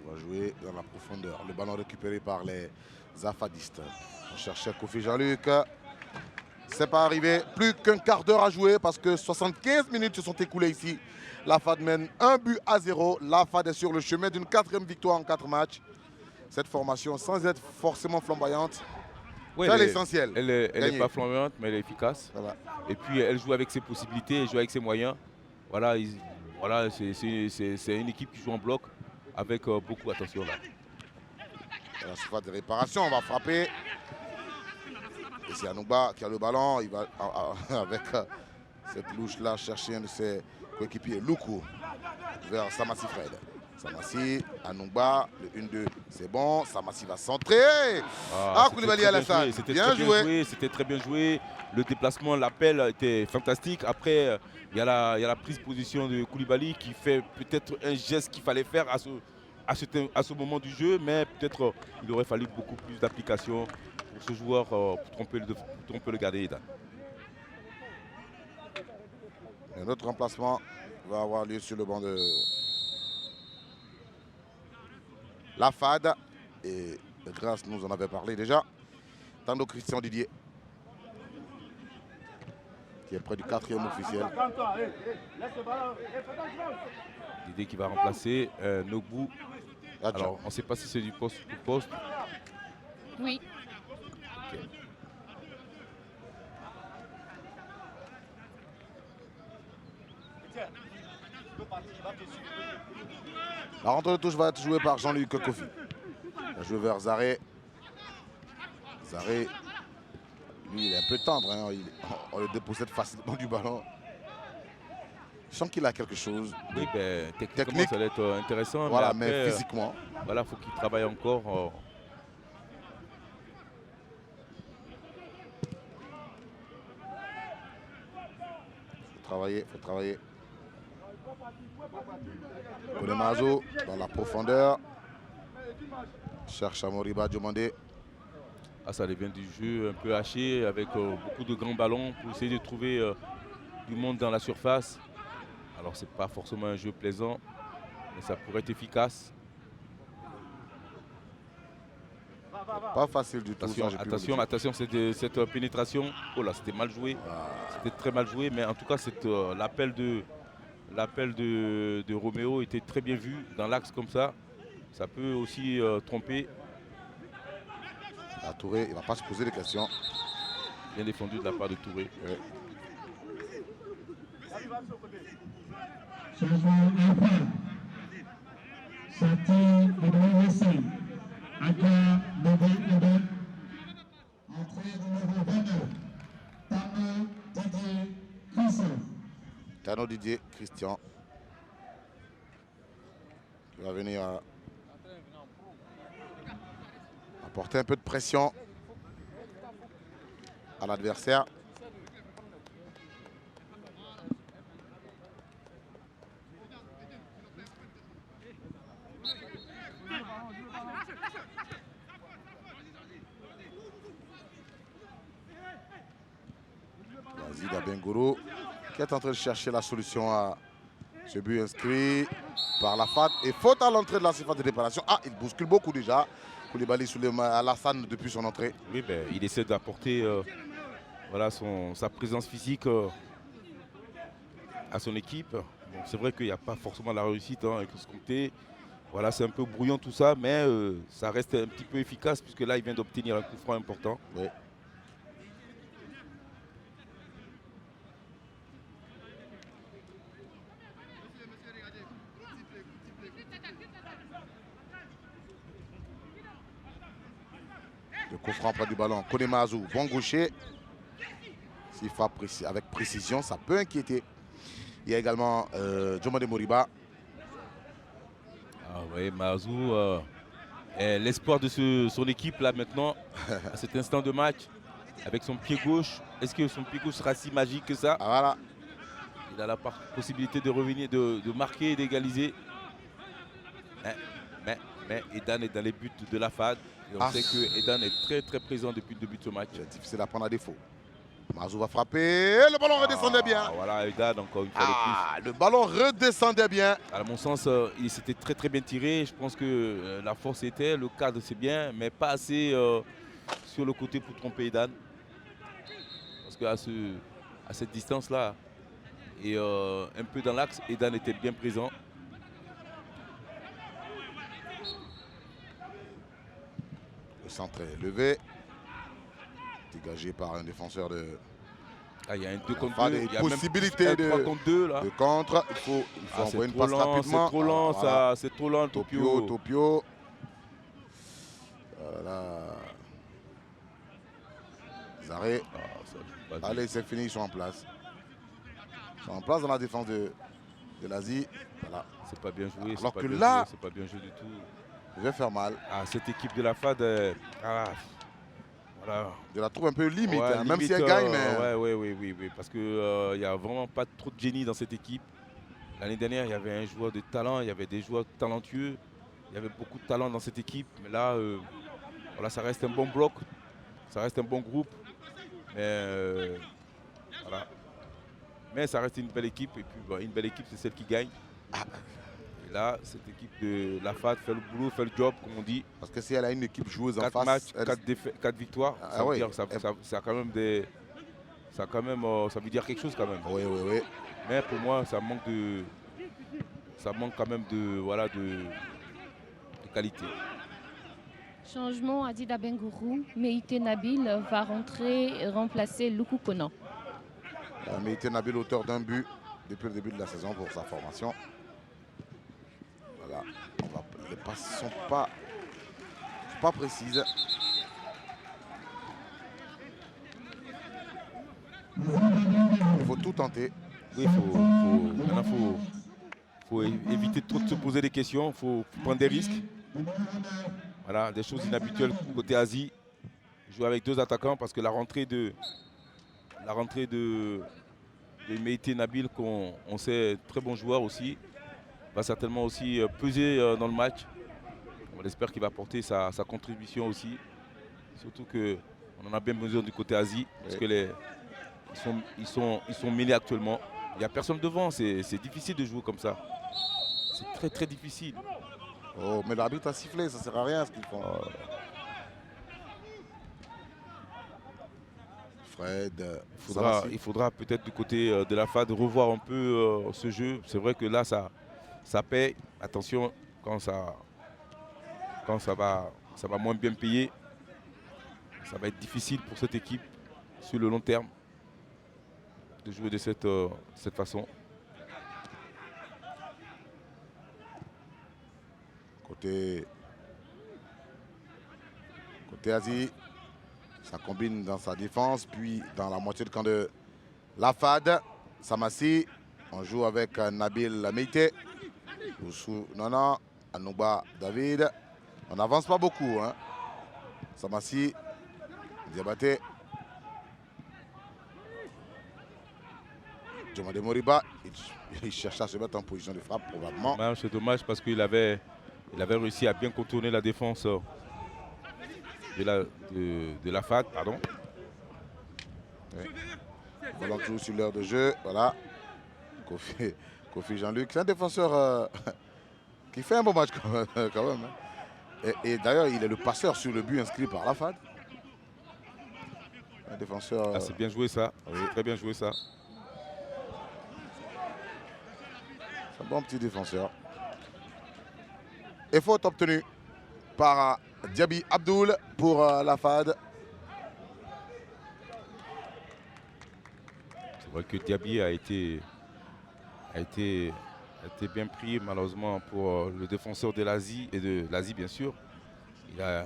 On va jouer dans la profondeur. Le ballon récupéré par les Afadistes. On cherchait Kofi Jean-Luc. C'est pas arrivé. Plus qu'un quart d'heure à jouer parce que 75 minutes se sont écoulées ici. La FAD mène 1-0. La FAD est sur le chemin d'une 4e victoire en 4 matchs. Cette formation, sans être forcément flamboyante, Ouais, c'est l'essentiel. Elle n'est pas flamboyante, mais elle est efficace. Voilà. Et puis, elle joue avec ses possibilités, elle joue avec ses moyens. Voilà, c'est une équipe qui joue en bloc avec beaucoup d'attention là. La surface de réparation, on va frapper. Et c'est Anouba qui a le ballon. Il va avec cette louche-là chercher un de ses coéquipiers, Loukou, vers Samassi Fred. Samassi, Anouba, le 1-2, c'est bon. Samassi va centrer. Koulibaly Alassane, bien joué. C'était très bien joué. Le déplacement, l'appel était fantastique. Après, il y a la prise de position de Koulibaly qui fait peut-être un geste qu'il fallait faire à ce moment du jeu, mais peut-être il aurait fallu beaucoup plus d'application pour ce joueur pour tromper le gardien. Un autre remplacement va avoir lieu sur le banc de la FAD. Et Grâce nous en avait parlé déjà. Tando Christian Didier. qui est près du 4e officiel. L'idée qui va remplacer Nogbou. Alors, on ne sait pas si c'est du poste ou poste. Oui. Okay. La rentrée de touche va être jouée par Jean-Luc Kofi. Il va jouer vers Zaré. Zaré, lui, il est un peu tendre. Hein. On le dépossède facilement du ballon. Je sens qu'il a quelque chose. Oui, ben, techniquement, ça va être intéressant. Voilà, mais, après, mais physiquement. Voilà, il faut qu'il travaille encore. Il faut travailler. Konemazo dans la profondeur. Cherche à Moriba Diomandé. Ah, ça devient du jeu un peu haché avec beaucoup de grands ballons pour essayer de trouver du monde dans la surface. Alors c'est pas forcément un jeu plaisant, mais ça pourrait être efficace. Pas facile du tout. Attention, cette pénétration. Oh là, c'était mal joué. C'était très mal joué, mais en tout cas, l'appel de Roméo était très bien vu dans l'axe comme ça. Ça peut aussi tromper. Touré, il ne va pas se poser des questions. Bien défendu de la part de Touré. Ouais. Tano Didier Christian qui va venir apporter un peu de pression à l'adversaire. Zida Bengoro qui est en train de chercher la solution à ce but inscrit par la FAD. Et faute à l'entrée de la surface de réparation. Ah, il bouscule beaucoup déjà. Koulibaly Alassane depuis son entrée. Oui, ben, il essaie d'apporter voilà, sa présence physique à son équipe. Bon, c'est vrai qu'il n'y a pas forcément la réussite avec ce compté. Voilà, c'est un peu brouillon tout ça, mais ça reste un petit peu efficace puisque là, il vient d'obtenir un coup franc important. Oui. Le coup franc près du ballon. Konemazo, bon gaucher. S'il frappe avec précision, ça peut inquiéter. Il y a également Diomandé Moriba. Ah oui, Mazou, l'espoir de son équipe là maintenant, à cet instant de match, avec son pied gauche. Est-ce que son pied gauche sera si magique que ça? Ah, voilà. Il a la possibilité de revenir, de marquer et d'égaliser. Mais Edan est dans les buts de la FAD. Et on sait que Edan est très très présent depuis le début de ce match. C'est difficile à prendre à défaut. Mazou va frapper. Le ballon redescendait bien. Voilà, Edan encore une fois de plus. Le ballon redescendait bien. À mon sens, il s'était très très bien tiré. Je pense que la force était, le cadre c'est bien, mais pas assez sur le côté pour tromper Edan. Parce qu'à cette distance-là, et un peu dans l'axe, Edan était bien présent. Le centre est levé. Dégagé par un défenseur de... Il y a un 2 contre 2. Il y a possibilité de 3 contre 2 là. De contre. Il faut envoyer une passe rapidement. C'est trop lent, voilà. C'est trop lent, Topio. Voilà. Zaré. Allez, c'est fini, ils sont en place. Ils sont en place dans la défense de l'Asie. Voilà. C'est pas bien joué. Alors que là, c'est pas bien joué du tout. Je vais faire mal. Cette équipe de la FAD, voilà. Je la trouve un peu limite, ouais, même si elle gagne. Mais... Oui, parce qu'il n'y a vraiment pas trop de génie dans cette équipe. L'année dernière, il y avait un joueur de talent, il y avait des joueurs talentueux. Il y avait beaucoup de talent dans cette équipe. Mais là, voilà, ça reste un bon bloc, ça reste un bon groupe. Mais, voilà. Mais ça reste une belle équipe. Et puis, une belle équipe, c'est celle qui gagne. Et là, cette équipe de la FAD fait le boulot, fait le job, comme on dit. Parce que si elle a une équipe joueuse en face... 4 matchs, 4 victoires, ça veut dire ça a quand même quand même, ça veut dire quelque chose quand même. Oui, oui, oui. Mais pour moi, ça manque quand même voilà, de qualité. Changement à Dida Bengourou. Meïté Nabil va rentrer remplacer Luku Konan. Meïté Nabil, auteur d'un but depuis le début de la saison pour sa formation. Voilà. Les passes ne sont pas précises. Il faut tout tenter. Oui, maintenant, faut éviter trop de se poser des questions. Il faut prendre des risques. Voilà, des choses inhabituelles côté Asie. Jouer avec 2 attaquants parce que la rentrée de Meïté Nabil, qu'on sait très bon joueur aussi, va certainement aussi peser dans le match. On espère qu'il va apporter sa contribution aussi. Surtout qu'on en a bien besoin du côté Asie. Parce que ils sont mêlés actuellement. Il n'y a personne devant. C'est difficile de jouer comme ça. C'est très très difficile. Oh, mais l'arbitre a sifflé, ça ne sert à rien ce qu'ils font. Fred, il faudra peut-être du côté de la FAD revoir un peu ce jeu. C'est vrai que là, ça paye. Attention, quand ça va moins bien payer, ça va être difficile pour cette équipe sur le long terme de jouer de cette façon. Côté Asie, ça combine dans sa défense, puis dans la moitié de camp de la FAD. Samassi, on joue avec Nabil Meïté, Oussou Nana, Anouba David. On n'avance pas beaucoup. Hein. Samassi, Diabaté, Djomade Moriba, il cherche à se mettre en position de frappe probablement. C'est dommage parce qu'il avait réussi à bien contourner la défense de la FAD. Pardon. Ouais. Voilà, toujours sur l'heure de jeu. Voilà. Kofi Jean-Luc, c'est un défenseur qui fait un bon match quand même. Hein. Et d'ailleurs, il est le passeur sur le but inscrit par la FAD. Un défenseur. Ah, c'est bien joué ça. Oui. Très bien joué ça. C'est un bon petit défenseur. Et faute obtenue par Diaby Abdoul pour la FAD. C'est vrai que Diaby a été bien pris malheureusement pour le défenseur de l'Asie et de l'Asie bien sûr. Il a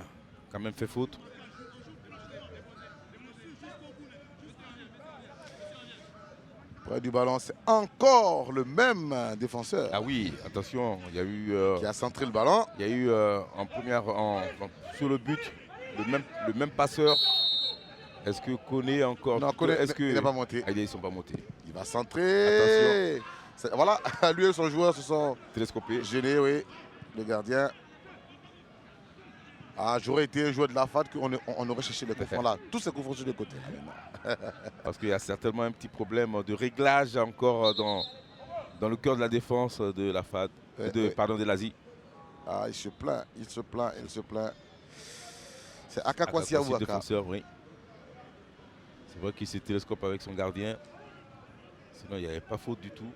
quand même fait faute. Près du ballon, c'est encore le même défenseur. Ah oui, attention, il y a eu... qui a centré le ballon. Il y a eu sur le but le même passeur. Est-ce que Koné encore... Non, Koné, il n'est pas monté. Ah, ils ne sont pas montés. Il va centrer. Attention. Voilà, lui et son joueur se sont télescopés. Gênés, oui. Le gardien. Ah, j'aurais été un joueur de la FAD qu'on aurait cherché les coups francs là. Tous ces coups francs sur les côtés. Parce qu'il y a certainement un petit problème de réglage encore dans le cœur de la défense de la FAD, de l'Asie. Ah, il se plaint. C'est Akakwasi Awaka. Défenseur, oui. C'est vrai qu'il se télescope avec son gardien. Sinon, il n'y avait pas faute du tout.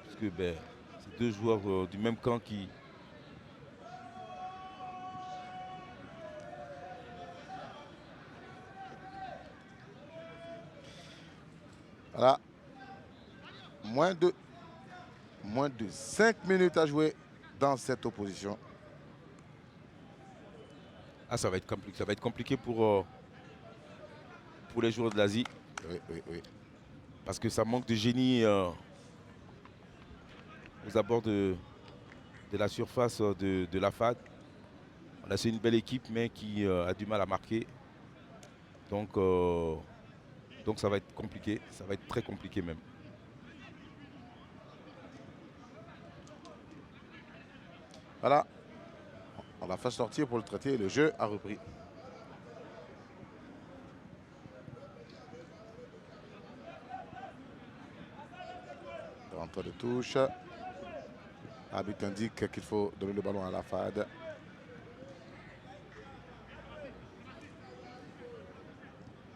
Parce que c'est 2 joueurs du même camp qui... Voilà. Moins de 5 minutes à jouer dans cette opposition. Ah, ça va être compliqué pour les joueurs de l'Asie. Oui. Parce que ça manque de génie aux abords de la surface de la FAD. Là, c'est une belle équipe, mais qui a du mal à marquer. Donc ça va être compliqué. Ça va être très compliqué même. Voilà. On l'a fait sortir pour le traiter et le jeu a repris. Rentre de touche. L'arbitre indique qu'il faut donner le ballon à la FAD.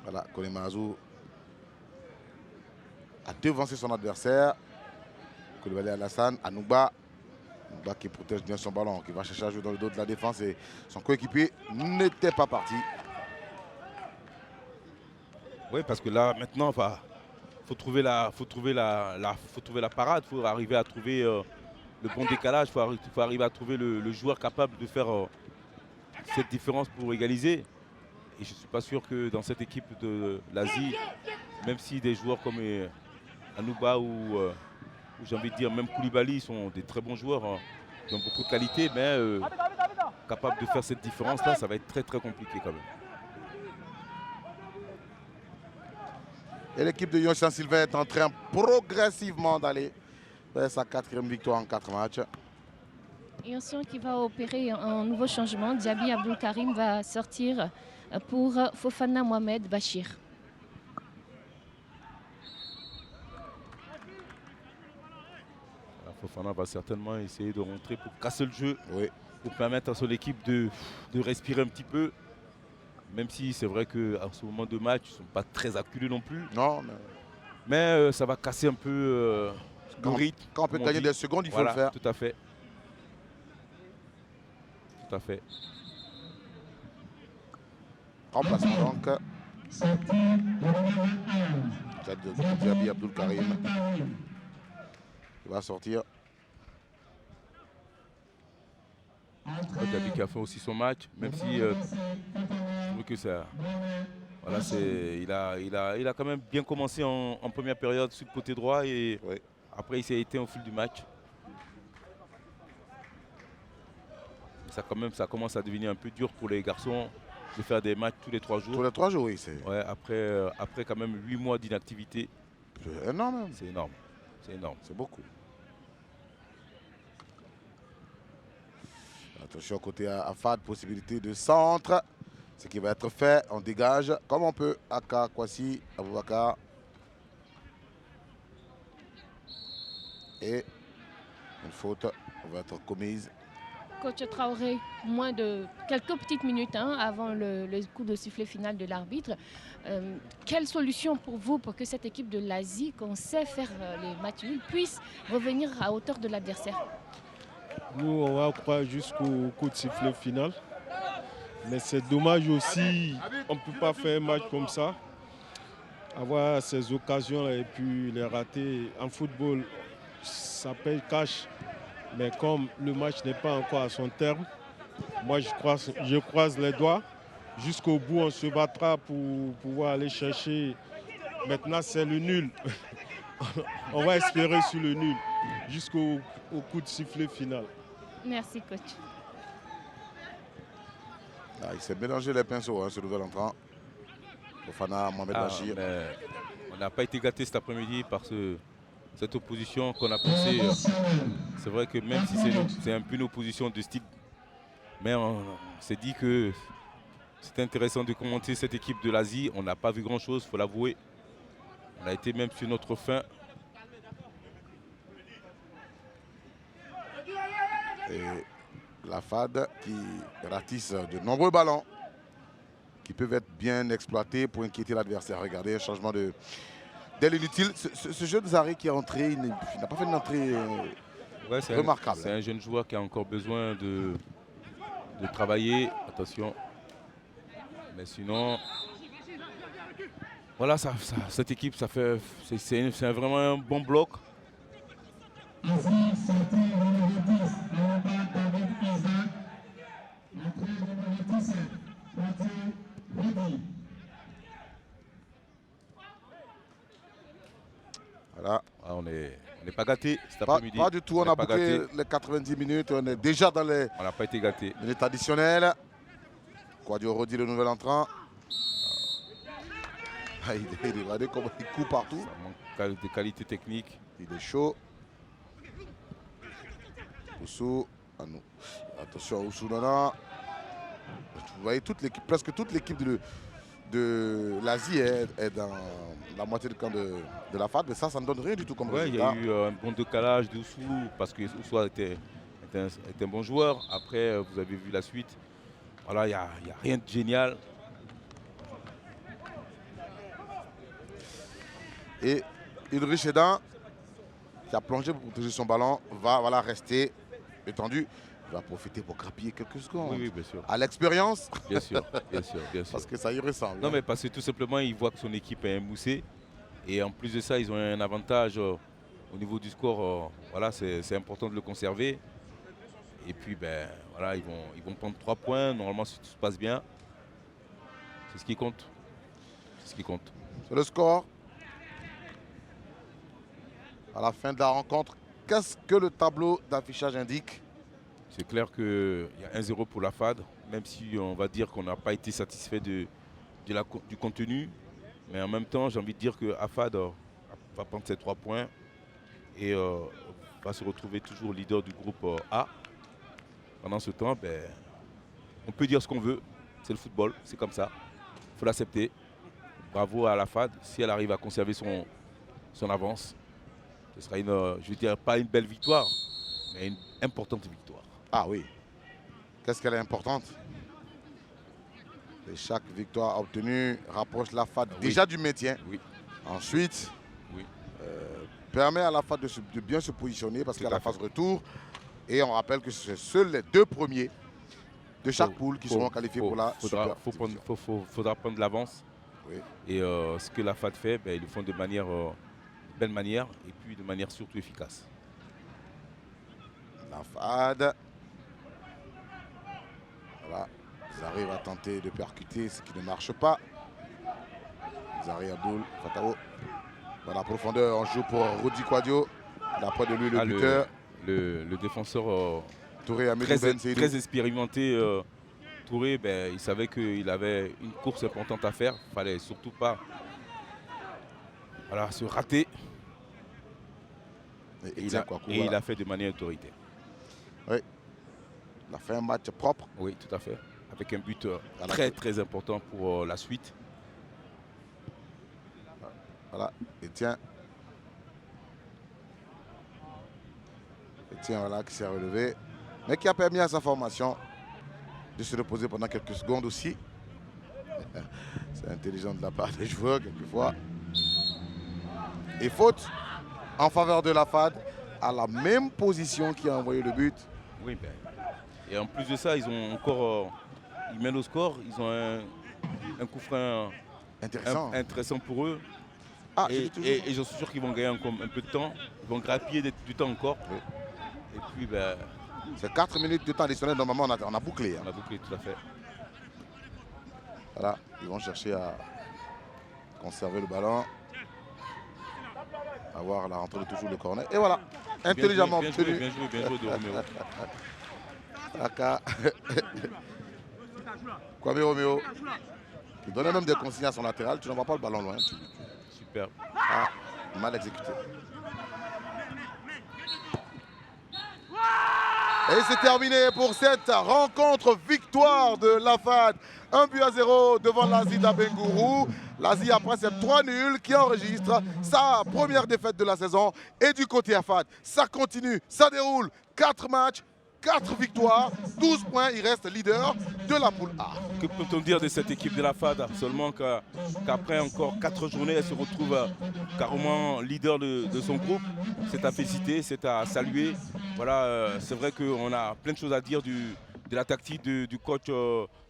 Voilà, Koné Mazou a devancé son adversaire. Koulibaly Alassane, Anouba qui protège bien son ballon, qui va chercher à jouer dans le dos de la défense et son coéquipier n'était pas parti. Oui, parce que là, maintenant, faut trouver la parade, il faut arriver à trouver le bon décalage, il faut arriver à trouver le joueur capable de faire cette différence pour égaliser. Et je ne suis pas sûr que dans cette équipe de l'Asie, même si des joueurs comme Anouba ou j'ai envie de dire même Koulibaly sont des très bons joueurs, qui ont beaucoup de qualité, mais capables de faire cette différence-là, ça va être très très compliqué quand même. Et l'équipe de Lyon Saint-Sylvain est en train progressivement d'aller vers sa 4e victoire en 4 matchs. Lyon qui va opérer un nouveau changement. Diaby Abdul Karim va sortir pour Fofana Mohamed Bachir. Fofana va certainement essayer de rentrer pour casser le jeu, oui, pour permettre à son équipe de respirer un petit peu. Même si c'est vrai qu'à ce moment de match, ils ne sont pas très acculés non plus. Non, mais ça va casser un peu le rythme. Quand on peut gagner des secondes, il faut le faire. Tout à fait. Tout à fait. Remplacement donc. Diaby Abdul Karim. Il va sortir. Diaby qui a fait aussi son match, même si je trouve que ça. Voilà, il a quand même bien commencé en première période sur le côté droit et oui, après il s'est éteint au fil du match. Ça commence à devenir un peu dur pour les garçons de faire des matchs tous les 3 jours. Tous les 3 jours, oui. Ouais, après quand même 8 mois d'inactivité. C'est énorme. C'est énorme. C'est énorme. C'est beaucoup. Attention côté Afad, possibilité de centre. Ce qui va être fait, on dégage comme on peut. Aka, Kwasi, Aboubakar. Et une faute va être commise. Coach Traoré, moins de quelques petites minutes avant le coup de sifflet final de l'arbitre. Quelle solution pour vous pour que cette équipe de l'Asie, qu'on sait faire les matchs nuls, puisse revenir à hauteur de l'adversaire? Nous, on va croire jusqu'au coup de sifflet final. Mais c'est dommage aussi, on ne peut pas faire un match comme ça. Avoir ces occasions et puis les rater. En football, ça paye cash. Mais comme le match n'est pas encore à son terme, moi je croise les doigts. Jusqu'au bout, on se battra pour pouvoir aller chercher. Maintenant, c'est le nul. On va espérer sur le nul jusqu'au coup de sifflet final. Merci, coach. Ah, il s'est mélangé les pinceaux, ce nouvel entrant. Fofana Mohamed Bachir. On n'a pas été gâté cet après-midi par cette opposition qu'on a pensé. C'est vrai que même si c'est un peu une opposition de style, mais on s'est dit que c'était intéressant de commenter cette équipe de l'Asie. On n'a pas vu grand-chose, il faut l'avouer. On a été même sur notre faim. Et la FAD qui ratisse de nombreux ballons qui peuvent être bien exploités pour inquiéter l'adversaire. Regardez, un changement d'aile inutile. Ce jeune Zari qui est entré, il n'a pas fait une entrée remarquable. C'est un jeune joueur qui a encore besoin de travailler. Attention. Mais sinon, voilà, cette équipe, c'est vraiment un bon bloc. Voilà. On n'est pas gâtés cet après-midi. Pas du tout, on a bouclé les 90 minutes, on est déjà dans les on n'a pas été gâtés. Minutes additionnelles. Quadio Rodi, le nouvel entrant. Regardez comment il coupe partout. Ça manque de qualité technique. Il est chaud. Oussou. Attention, Oussou Nana. Vous voyez, presque toute l'équipe de l'Asie est dans la moitié du camp de la FAD, mais ça ne donne rien du tout comme résultat. Il y a eu un bon décalage d'Oussou, parce que Oussou était un bon joueur. Après, vous avez vu la suite. Voilà, il n'y a rien de génial. Et Ulrich Edin, qui a plongé pour protéger son ballon, va voilà, rester étendu. Il va profiter pour grappiller quelques secondes. Oui, bien sûr. À l'expérience. Bien sûr, bien sûr. Parce que ça y ressemble. Non, mais parce que tout simplement, il voit que son équipe est émoussée. Et en plus de ça, ils ont un avantage au niveau du score. Voilà, c'est important de le conserver. Et puis, ben, voilà, ils vont prendre 3 points. Normalement, si tout se passe bien, c'est ce qui compte. C'est ce qui compte. C'est le score. À la fin de la rencontre, qu'est-ce que le tableau d'affichage indique? C'est clair qu'il y a 1-0 pour la FAD, même si on va dire qu'on n'a pas été satisfait du contenu. Mais en même temps, j'ai envie de dire que AFAD va prendre ses 3 points et va se retrouver toujours leader du groupe A. Pendant ce temps, ben, on peut dire ce qu'on veut. C'est le football, c'est comme ça. Il faut l'accepter. Bravo à la FAD. Si elle arrive à conserver son avance, ce sera je veux dire, pas une belle victoire, mais une importante victoire. Ah oui. Qu'est-ce qu'elle est importante? Et chaque victoire obtenue rapproche la FAD déjà du maintien. Oui. Ensuite, Oui. Permet à la FAD de bien se positionner parce qu'il y a la phase retour. Et on rappelle que c'est seuls les 2 premiers de chaque poule qui seront qualifiés pour la Super. Faudra prendre l'avance. Oui. Et ce que la FAD fait, ben, ils le font de belle manière et puis de manière surtout efficace. La FAD. Voilà. Ils arrivent à tenter de percuter ce qui ne marche pas. Zari Abdoul, Fatao. Dans la profondeur, on joue pour Rudi Quadio. D'après de lui, le buteur. Le défenseur Touré Amédou Ben Seydou. très expérimenté. Touré, ben, il savait qu'il avait une course importante à faire. Il ne fallait surtout pas se rater. Et il a fait de manière autoritaire. Oui. Il a fait un match propre. Oui, tout à fait. Avec un but très important pour la suite. Voilà, Etienne. Etienne, voilà, qui s'est relevé. Mais qui a permis à sa formation de se reposer pendant quelques secondes aussi. C'est intelligent de la part des joueurs, quelquefois. Et faute en faveur de la FAD à la même position qui a envoyé le but. Oui, ben. Et en plus de ça, ils ont encore. Ils mènent au score. Ils ont un coup franc intéressant pour eux. Ah, et je suis sûr qu'ils vont gagner encore un peu de temps. Ils vont grappiller du temps encore. Oui. Et puis, ben. C'est 4 minutes de temps additionnel. Normalement, on a bouclé. Hein. On a bouclé, tout à fait. Voilà, ils vont chercher à conserver le ballon. Avoir la rentrée de toujours le corner. Et voilà, intelligemment obtenu. Bien joué de Roméo. Aka. Kwame Roméo. Il donnait même des consignes à son latéral. Tu n'envoies pas le ballon loin. Super. Ah, mal exécuté. Et c'est terminé pour cette rencontre victoire de la FAD. 1-0 devant l'Asie d'Abengourou. L'Asie après ces 3 nuls qui enregistre sa première défaite de la saison. Et du côté AFAD, ça continue, ça déroule. 4 matchs, 4 victoires, 12 points. Il reste leader de la poule A. Que peut-on dire de cette équipe de la FAD? Seulement qu'après encore 4 journées, elle se retrouve carrément leader de son groupe. C'est à féliciter, c'est à saluer. Voilà, c'est vrai qu'on a plein de choses à dire de la tactique du coach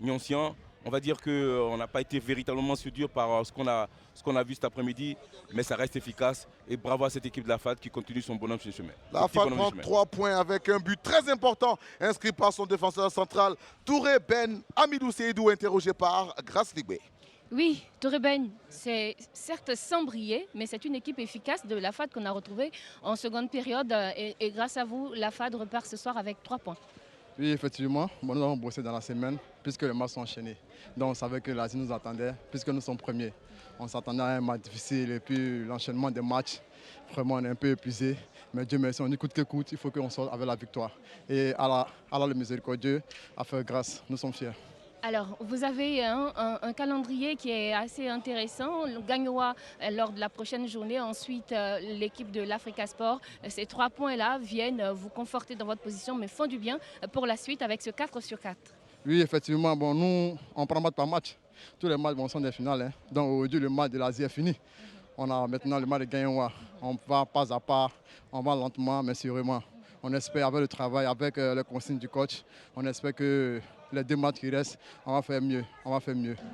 Nyoncian. On va dire qu'on n'a pas été véritablement dur par ce qu'on a vu cet après-midi, mais ça reste efficace. Et bravo à cette équipe de la FAD qui continue son bonhomme sur le chemin. La FAD prend 3 points avec un but très important inscrit par son défenseur central, Touré Ben Amidou Seydou, interrogé par Grace Ligbe. Oui, Touré Ben, c'est certes sans briller, mais c'est une équipe efficace de la FAD qu'on a retrouvée en seconde période. Et grâce à vous, la FAD repart ce soir avec 3 points. Oui, effectivement, nous avons bossé dans la semaine puisque les matchs sont enchaînés. Donc on savait que l'Asie nous attendait puisque nous sommes premiers. On s'attendait à un match difficile et puis l'enchaînement des matchs, vraiment on est un peu épuisé. Mais Dieu merci, on écoute que coûte, il faut qu'on sorte avec la victoire. Et Allah le miséricordieux a fait grâce, nous sommes fiers. Alors, vous avez un calendrier qui est assez intéressant. Le Gagnoa lors de la prochaine journée. Ensuite, l'équipe de l'Africa Sport. Ces 3 points-là viennent vous conforter dans votre position, mais font du bien pour la suite avec ce 4/4. Oui, effectivement. Bon, nous, on prend match par match. Tous les matchs sont des finales. Hein. Donc aujourd'hui, le match de l'Asie est fini. On a maintenant le match de Gaïoua. On va pas à pas, on va lentement mais sûrement. On espère avec le travail, avec les consignes du coach, on espère que les 2 matchs qui restent, on va faire mieux,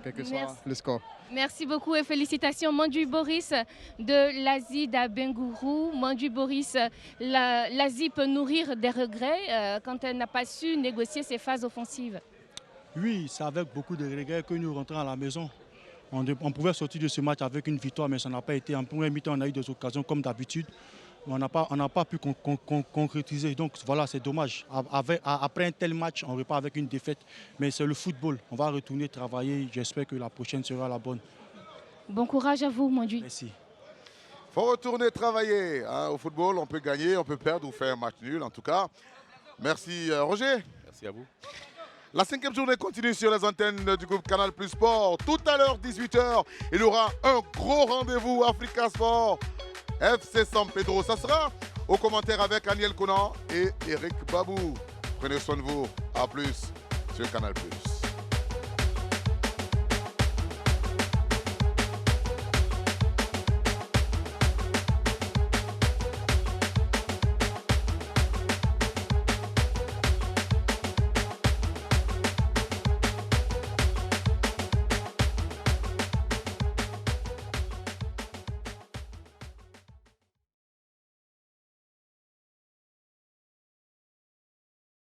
quel que soit le score. Merci beaucoup et félicitations Manduy Boris de l'Asie d'Abengourou. Manduy Boris, l'Asie peut nourrir des regrets quand elle n'a pas su négocier ses phases offensives. Oui, c'est avec beaucoup de regrets que nous rentrons à la maison. On pouvait sortir de ce match avec une victoire, mais ça n'a pas été. En première mi-temps, on a eu des occasions comme d'habitude. On n'a pas pu concrétiser. Donc voilà, c'est dommage. Après un tel match, on repart avec une défaite. Mais c'est le football. On va retourner travailler. J'espère que la prochaine sera la bonne. Bon courage à vous, Manduy. Merci. Il faut retourner travailler. Hein. Au football, on peut gagner, on peut perdre ou faire un match nul. En tout cas, merci Roger. Merci à vous. La 5e journée continue sur les antennes du groupe Canal Plus Sport. Tout à l'heure, 18h, il y aura un gros rendez-vous Africa Sport. FC San Pedro. Ça sera au commentaire avec Aniel Conan et Eric Babou. Prenez soin de vous. A plus sur Canal Plus.